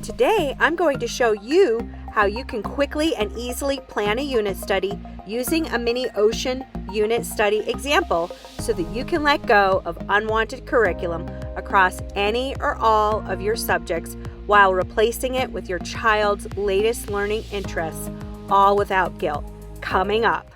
today I'm going to show you how you can quickly and easily plan a unit study using a mini ocean unit study example so that you can let go of unwanted curriculum across any or all of your subjects while replacing it with your child's latest learning interests, all without guilt. Coming up.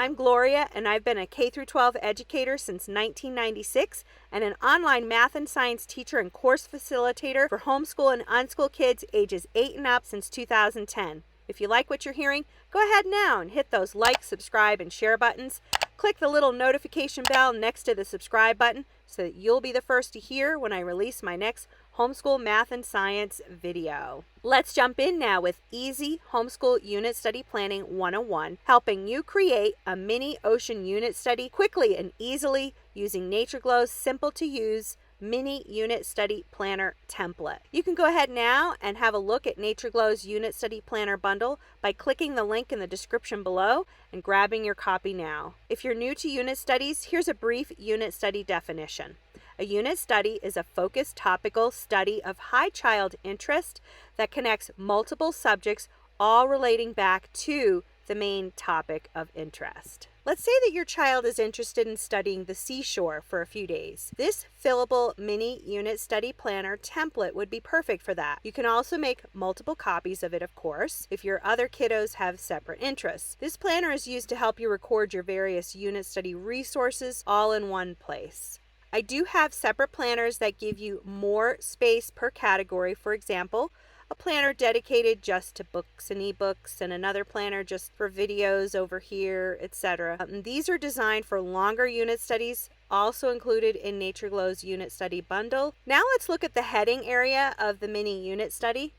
I'm Gloria, and I've been a K-12 educator since 1996 and an online math and science teacher and course facilitator for homeschool and unschool kids ages 8 and up since 2010. If you like what you're hearing, go ahead now and hit those like, subscribe, and share buttons. Click the little notification bell next to the subscribe button so that you'll be the first to hear when I release my next homeschool math and science video. Let's jump in now with Easy Homeschool Unit Study Planning 101, helping you create a mini ocean unit study quickly and easily using NatureGlo's simple to use mini unit study planner template. You can go ahead now and have a look at NatureGlo's unit study planner bundle by clicking the link in the description below and grabbing your copy now. If you're new to unit studies, here's a brief unit study definition. A unit study is a focused topical study of high child interest that connects multiple subjects, all relating back to the main topic of interest. Let's say that your child is interested in studying the seashore for a few days. This fillable mini unit study planner template would be perfect for that. You can also make multiple copies of it, of course, if your other kiddos have separate interests. This planner is used to help you record your various unit study resources all in one place. I do have separate planners that give you more space per category. For example, a planner dedicated just to books and ebooks, and another planner just for videos over here, etc. These are designed for longer unit studies, also included in NatureGlo's unit study bundle. Now let's look at the heading area of the mini unit study.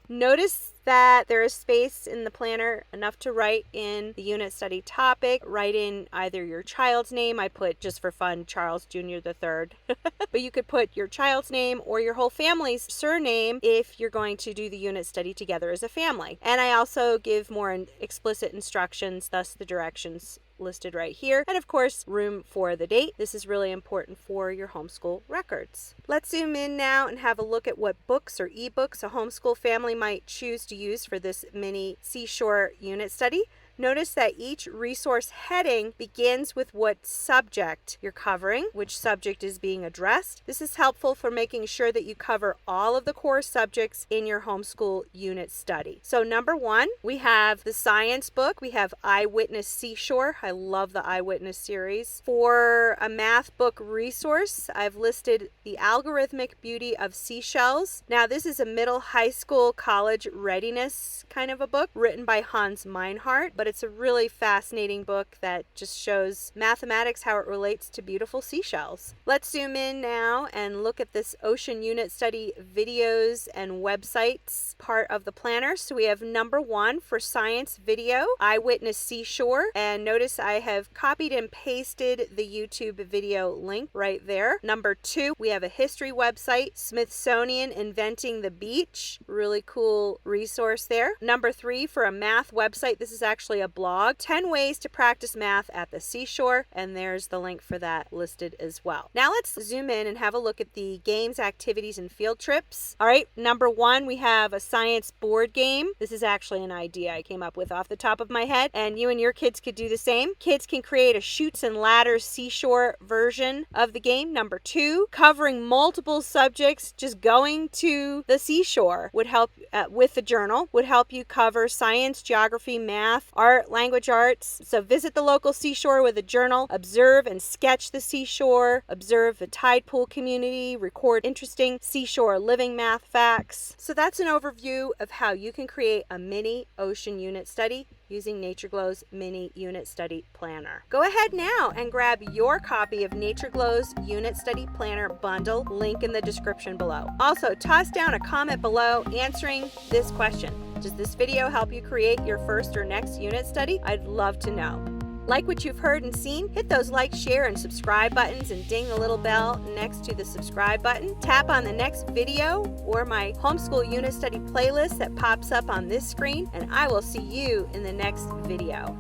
Notice that there is space in the planner enough to write in the unit study topic. Write in either your child's name. I put, just for fun, Charles Jr. III. But you could put your child's name or your whole family's surname if you're going to do the unit study together as a family. And I also give more explicit instructions, thus the directions listed right here, and of course room for the date. This is really important for your homeschool records. Let's zoom in now and have a look at what books or ebooks a homeschool family might choose to use for this mini seashore unit study. Notice that each resource heading begins with what subject you're covering, which subject is being addressed. This is helpful for making sure that you cover all of the core subjects in your homeschool unit study. So number one, we have the science book. We have Eyewitness Seashore. I love the Eyewitness series. For a math book resource, I've listed The Algorithmic Beauty of Seashells. Now this is a middle, high school, college readiness kind of a book written by Hans Meinhardt, but it's a really fascinating book that just shows mathematics, how it relates to beautiful seashells. Let's zoom in now and look at this ocean unit study videos and websites part of the planner. So we have number one for science video, Eyewitness Seashore, and notice I have copied and pasted the YouTube video link right there. Number two, we have a history website, Smithsonian Inventing the Beach, really cool resource there. Number three, for a math website, this is actually a blog, 10 ways to practice math at the seashore, and there's the link for that listed as well. Now let's zoom in and have a look at the games, activities, and field trips. All right, number one, we have a science board game. This is actually an idea I came up with off the top of my head, and you and your kids could do the same. Kids can create a chutes and ladders seashore version of the game. Number two, covering multiple subjects, just going to the seashore would help with the journal, would help you cover science, geography, math, art, language arts. So visit the local seashore with a journal, observe and sketch the seashore, observe the tide pool community, record interesting seashore living math facts. So that's an overview of how you can create a mini ocean unit study using NatureGlo's mini unit study planner. Go ahead now and grab your copy of NatureGlo's unit study planner bundle, link in the description below. Also, toss down a comment below answering this question. Does this video help you create your first or next unit study? I'd love to know. Like what you've heard and seen? Hit those like, share, and subscribe buttons and ding the little bell next to the subscribe button. Tap on the next video or my homeschool unit study playlist that pops up on this screen, and I will see you in the next video.